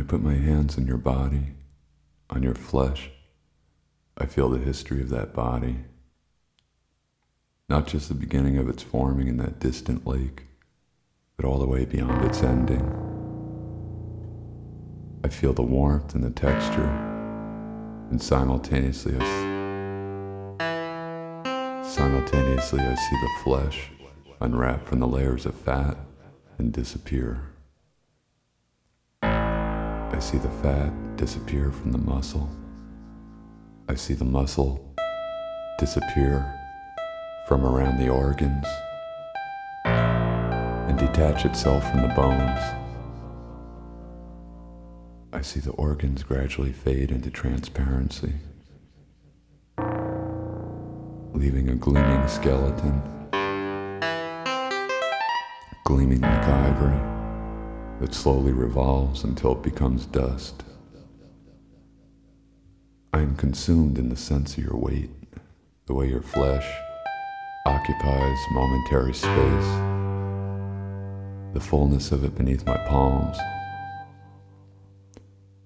I put my hands on your body, on your flesh, I feel the history of that body. Not just the beginning of its forming in that distant lake, but all the way beyond its ending. I feel the warmth and the texture, and simultaneously I see the flesh unwrap from the layers of fat and disappear. I see the fat disappear from the muscle. I see the muscle disappear from around the organs and detach itself from the bones. I see the organs gradually fade into transparency, leaving a gleaming skeleton, gleaming like ivory, that slowly revolves until it becomes dust. I am consumed in the sense of your weight, the way your flesh occupies momentary space, the fullness of it beneath my palms.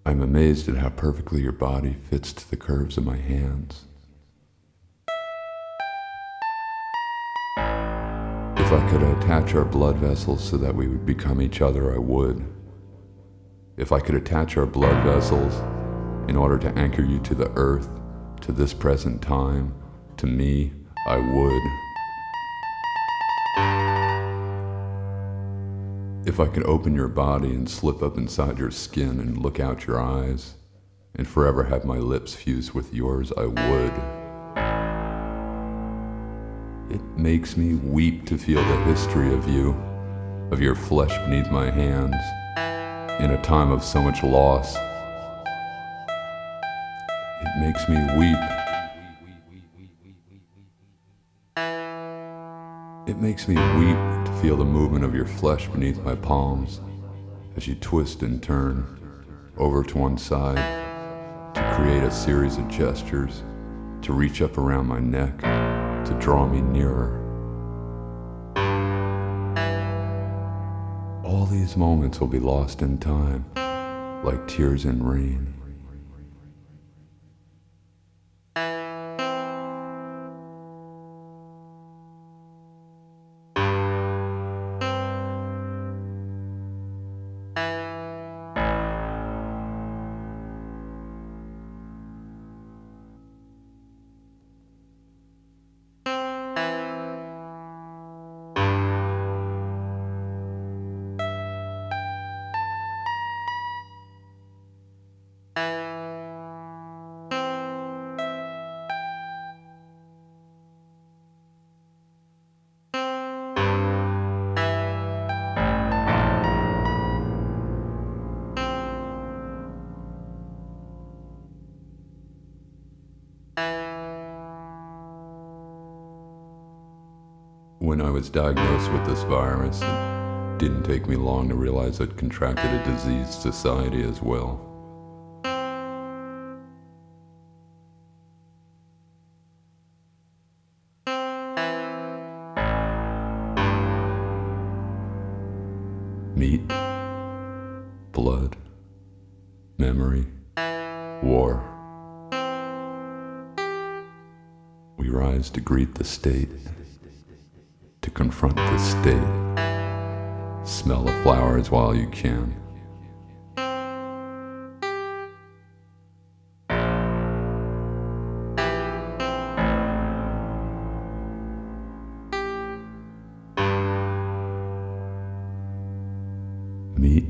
I'm amazed at how perfectly your body fits to the curves of my hands. If I could attach our blood vessels so that we would become each other, I would. If I could attach our blood vessels in order to anchor you to the earth, to this present time, to me, I would. If I could open your body and slip up inside your skin and look out your eyes, and forever have my lips fused with yours, I would. It makes me weep to feel the history of you, of your flesh beneath my hands, in a time of so much loss. It makes me weep. It makes me weep to feel the movement of your flesh beneath my palms as you twist and turn over to one side to create a series of gestures, to reach up around my neck, to draw me nearer. All these moments will be lost in time, like tears in rain. When I was diagnosed with this virus, it didn't take me long to realize I'd contracted a diseased society as well. Meat, blood, memory, war. We rise to greet the state, to confront the state. Smell the flowers while you can. Meat,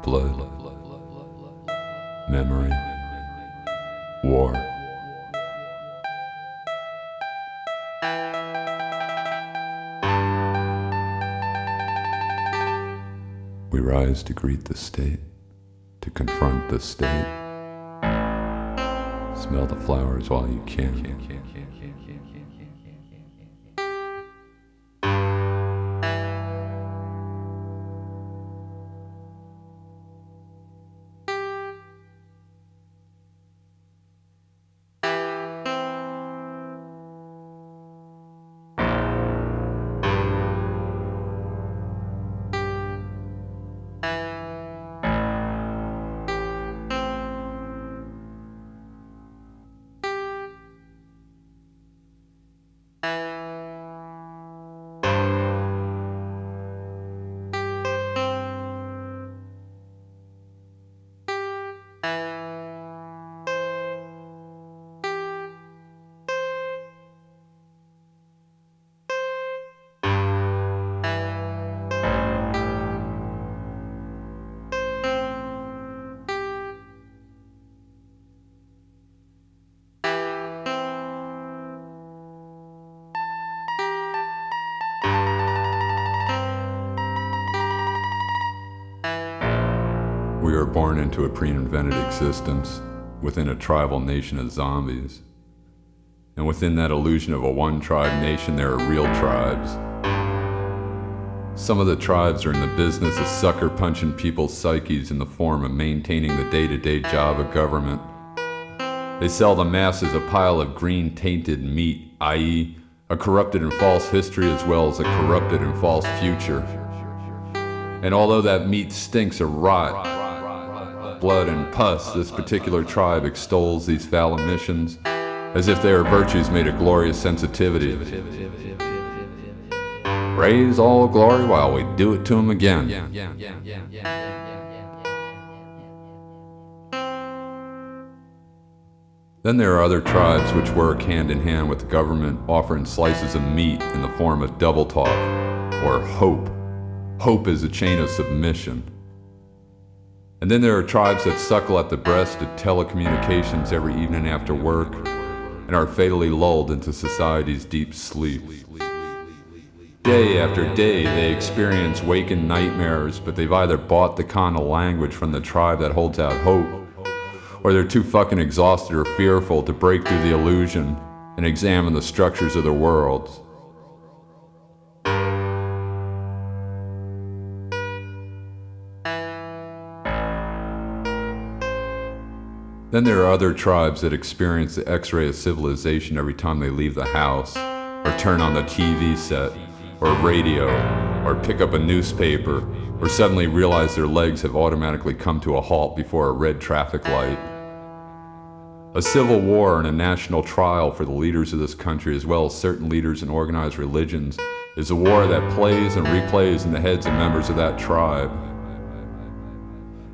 blood, memory, war. We rise to greet the state, to confront the state. Smell the flowers while you can. born into a pre-invented existence within a tribal nation of zombies. And within that illusion of a one-tribe nation, there are real tribes. Some of the tribes are in the business of sucker-punching people's psyches in the form of maintaining the day-to-day job of government. They sell the masses a pile of green-tainted meat, i.e., a corrupted and false history as well as a corrupted and false future. And although that meat stinks of rot, blood, and pus, this particular tribe extols these foul emissions as if they are virtues made of glorious sensitivity. Praise all glory while we do it to them again. Then there are other tribes which work hand in hand with the government, offering slices of meat in the form of double talk, or hope. Hope is a chain of submission. And then there are tribes that suckle at the breast of telecommunications every evening after work and are fatally lulled into society's deep sleep. Day after day, they experience waking nightmares, but they've either bought the kind of language from the tribe that holds out hope, or they're too fucking exhausted or fearful to break through the illusion and examine the structures of their worlds. Then there are other tribes that experience the X-ray of civilization every time they leave the house, or turn on the TV set, or radio, or pick up a newspaper, or suddenly realize their legs have automatically come to a halt before a red traffic light. A civil war and a national trial for the leaders of this country, as well as certain leaders in organized religions, is a war that plays and replays in the heads of members of that tribe.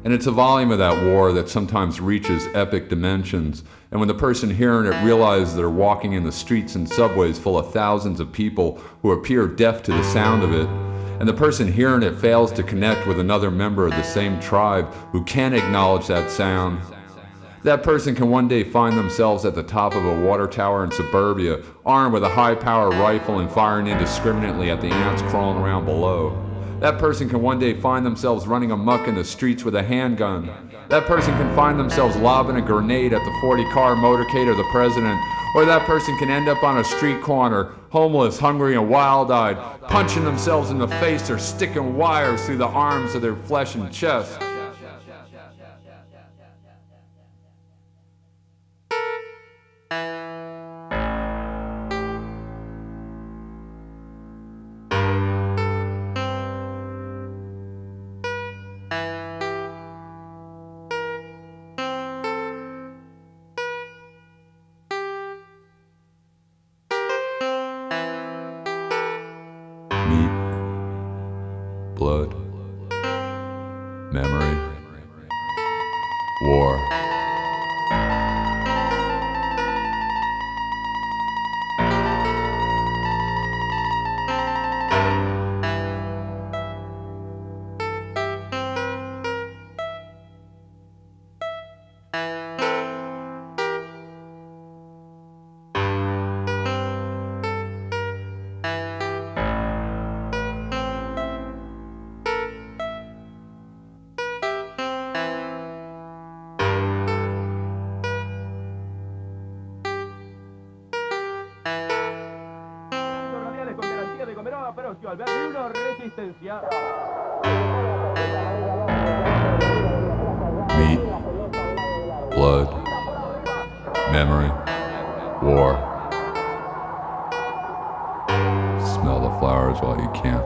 And it's a volume of that war that sometimes reaches epic dimensions, and when the person hearing it realizes they're walking in the streets and subways full of thousands of people who appear deaf to the sound of it, and the person hearing it fails to connect with another member of the same tribe who can acknowledge that sound, that person can one day find themselves at the top of a water tower in suburbia, armed with a high-power rifle and firing indiscriminately at the ants crawling around below. That person can one day find themselves running amok in the streets with a handgun. That person can find themselves lobbing a grenade at the 40-car motorcade of the president. Or that person can end up on a street corner, homeless, hungry, and wild-eyed, punching themselves in the face or sticking wires through the arms of their flesh and chest. Blood, memory, war. Meat, blood, memory, war. Smell the flowers while you can.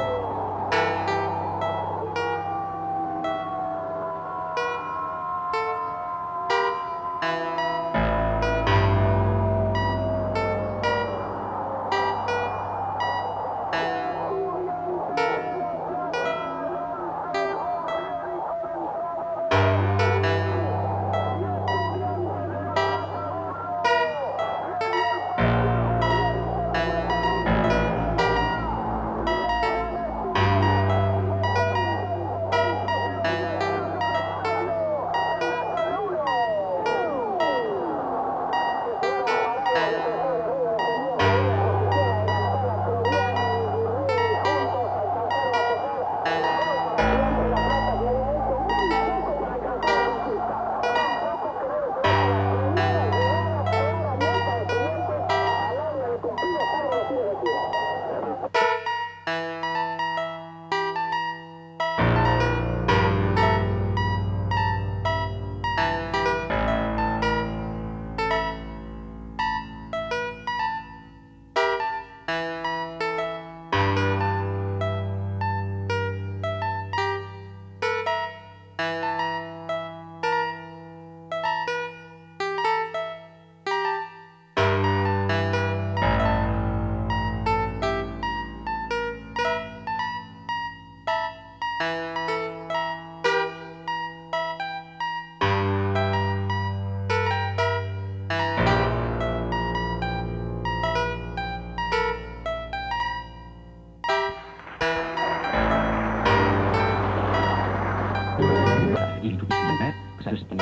Thank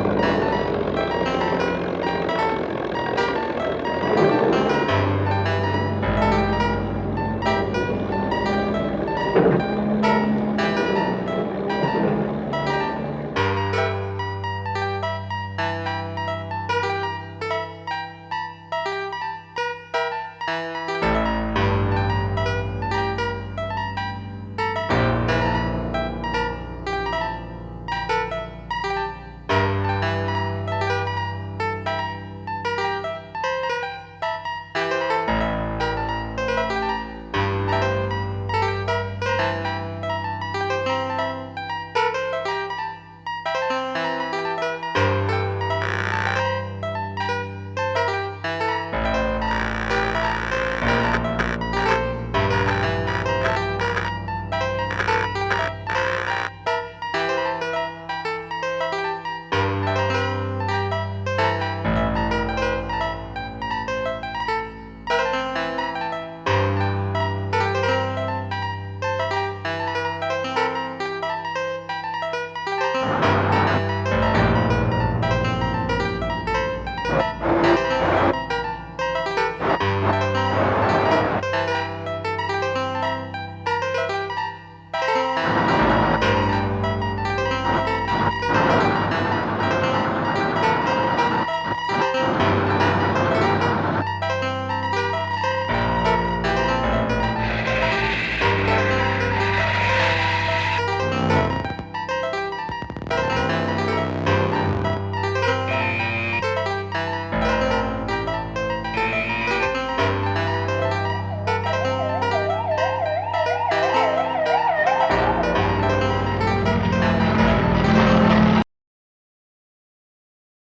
you.